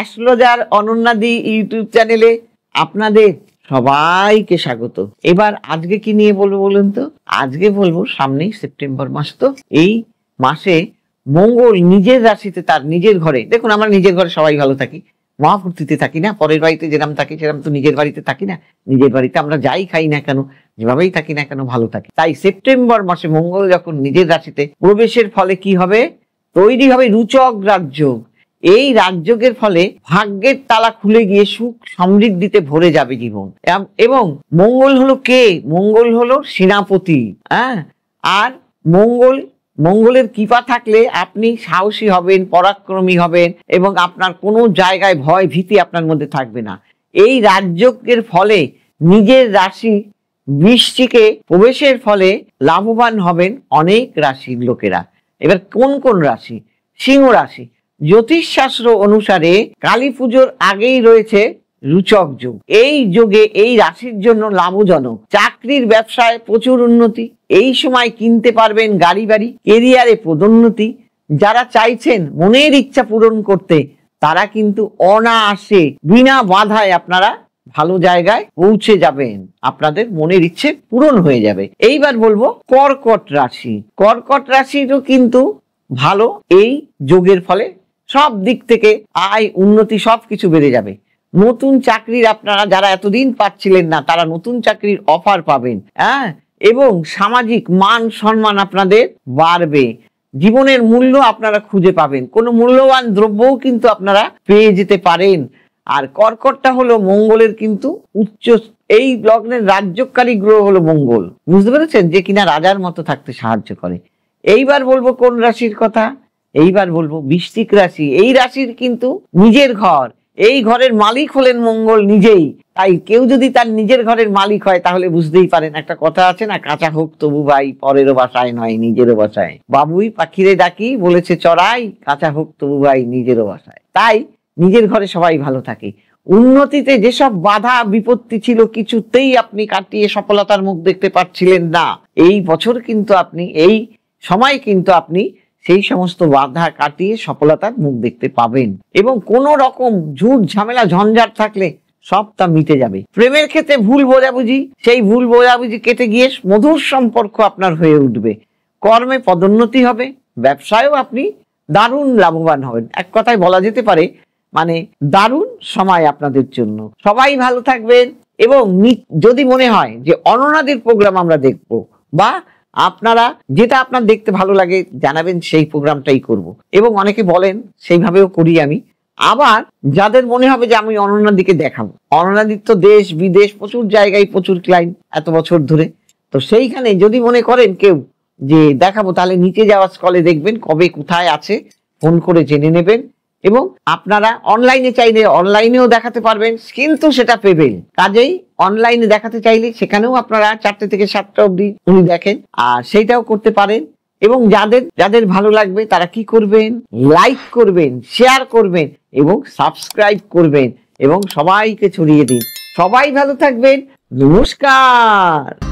Astrologer অনন্যাদি YouTube চ্যানেলে আপনাদের সবাইকে স্বাগত। এবার আজকে কি নিয়ে বলবো বলুন তো? আজকে বলবো সামনেই সেপ্টেম্বর মাস, তো এই মাসে মঙ্গল নিজের রাশিতে তার নিজের ঘরে, দেখুন আমরা নিজের ঘরে সবাই ভালো থাকি, মহাফূর্তিতে থাকি না, পরের বাড়িতে যেরকম থাকি সেরকম তো নিজের বাড়িতে থাকি না। নিজের বাড়িতে আমরা যাই খাই না কেন, যেভাবেই থাকি না কেন ভালো থাকি। তাই সেপ্টেম্বর মাসে মঙ্গল যখন নিজের রাশিতে প্রবেশের ফলে কি হবে? তৈরি হবে রুচক রাজযোগ। এই রাজযোগের ফলে ভাগ্যের তালা খুলে গিয়ে সুখ সমৃদ্ধিতে ভরে যাবে জীবন। এবং মঙ্গল হলো কে? মঙ্গল হলো সেনাপতি। আর মঙ্গলের কৃপা থাকলে আপনি সাহসী হবেন, পরাক্রমী হবেন এবং আপনার কোনো জায়গায় ভয় ভীতি আপনার মধ্যে থাকবে না। এই রাজযোগের ফলে নিজের রাশি বৃশ্চিকে প্রবেশের ফলে লাভবান হবেন অনেক রাশির লোকেরা। এবার কোন কোন রাশি? সিংহ রাশি। জ্যোতিষশাস্ত্র অনুসারে কালী পুজোর আগেই রয়েছে রুচক যোগ। এই যোগে এই রাশির জন্য লাভজনক। চাকরির ব্যবসায় প্রচুর উন্নতি। এই সময় কিনতে পারবেন গাড়ি বাড়ি। কেরিয়ারে পদোন্নতি। যারা চাইছেন মনের ইচ্ছা পূরণ করতে তারা কিন্তু অনায়াসে বিনা বাধায় আপনারা ভালো জায়গায় পৌঁছে যাবেন, আপনাদের মনের ইচ্ছে পূরণ হয়ে যাবে। এইবার বলবো কর্কট রাশি। কর্কট রাশিরও কিন্তু ভালো। এই যোগের ফলে সব দিক থেকে আয় উন্নতি সবকিছু বেড়ে যাবে। নতুন চাকরির আপনারা যারা এতদিন পাচ্ছিলেন না তারা নতুন চাকরির অফার পাবেন। এবং সামাজিক মান সম্মান আপনাদের বাড়বে। জীবনের মূল্য আপনারা খুঁজে পাবেন। কোনো মূল্যবান দ্রব্যও কিন্তু আপনারা পেয়ে যেতে পারেন। আর কর্কটটা হলো মঙ্গলের কিন্তু উচ্চ, এই লগ্নের রাজ্যকারী গ্রহ হলো মঙ্গল, বুঝতে পেরেছেন, যে কিনা রাজার মতো থাকতে সাহায্য করে। এইবার বলবো কোন রাশির কথা? এইবার বলবো বৃশ্চিক রাশি। এই রাশির কিন্তু নিজের ঘর, এই ঘরের মালিক হলেন মঙ্গল নিজেই। তাই কেউ যদি তার নিজের ঘরের মালিক হয় তাহলে বুঝতেই পারেন, একটা কথা আছে না, কাঁচা হোক তবু ভাই পরেরও বাসায় নয় নিজেরও বাসায়। বাবুই পাখিরে ডাকি বলেছে চড়াই, কাঁচা হোক তবু ভাই নিজেরও বাসায়। তাই নিজের ঘরে সবাই ভালো থাকে। উন্নতিতে যেসব বাধা বিপত্তি ছিল কিছুতেই আপনি কাটিয়ে সফলতার মুখ দেখতে পাচ্ছিলেন না, এই বছর কিন্তু আপনি, এই সময় কিন্তু আপনি সেই সমস্ত বাধা কাটিয়ে সফলতার মুখ দেখতে পাবেন। এবং কোন রকম ঝুট ঝামেলা ঝঞ্ঝাট থাকলে সব তা মিটে যাবে। প্রেমের ক্ষেত্রে ভুল বোঝাবুঝি, সেই ভুল বোঝাবুঝি কেটে গিয়ে মধুর সম্পর্ক আপনার হয়ে উঠবে। কর্মে পদোন্নতি হবে। ব্যবসায়ও আপনি দারুণ লাভবান হবেন। এক কথায় বলা যেতে পারে মানে দারুণ সময় আপনাদের জন্য। সবাই ভালো থাকবেন। এবং যদি মনে হয় যে অনন্যাদির প্রোগ্রাম আমরা দেখবো, বা আপনারা যেটা আপনার দেখতে ভালো লাগে জানাবেন, সেই প্রোগ্রামটাই করব। এবং অনেকে বলেন সেইভাবেও করি আমি। আবার যাদের মনে হবে যে আমি অনন্যাদিকে দেখাবো, অনন্যাদির তো দেশ বিদেশ প্রচুর জায়গায় প্রচুর ক্লায়েন্ট এত বছর ধরে, তো সেইখানে যদি মনে করেন কেউ যে দেখাবো, তাহলে নিচে যাওয়া স্কলে দেখবেন কবে কোথায় আছে, ফোন করে জেনে নেবেন। এবং আপনারা অনলাইনে চাইলে অনলাইনেও দেখাতে পারবেন, কিন্তু সেটা পেবেল। কাজেই অনলাইনে দেখাতে চাইলে সেখানেও আপনারা 4টে থেকে 7টা অবধি উনি দেখেন, আর সেইটাও করতে পারেন। এবং যাদের ভালো লাগবে তারা কি করবেন? লাইক করবেন, শেয়ার করবেন এবং সাবস্ক্রাইব করবেন এবং সবাইকে ছড়িয়ে দিন। সবাই ভালো থাকবেন। নমস্কার।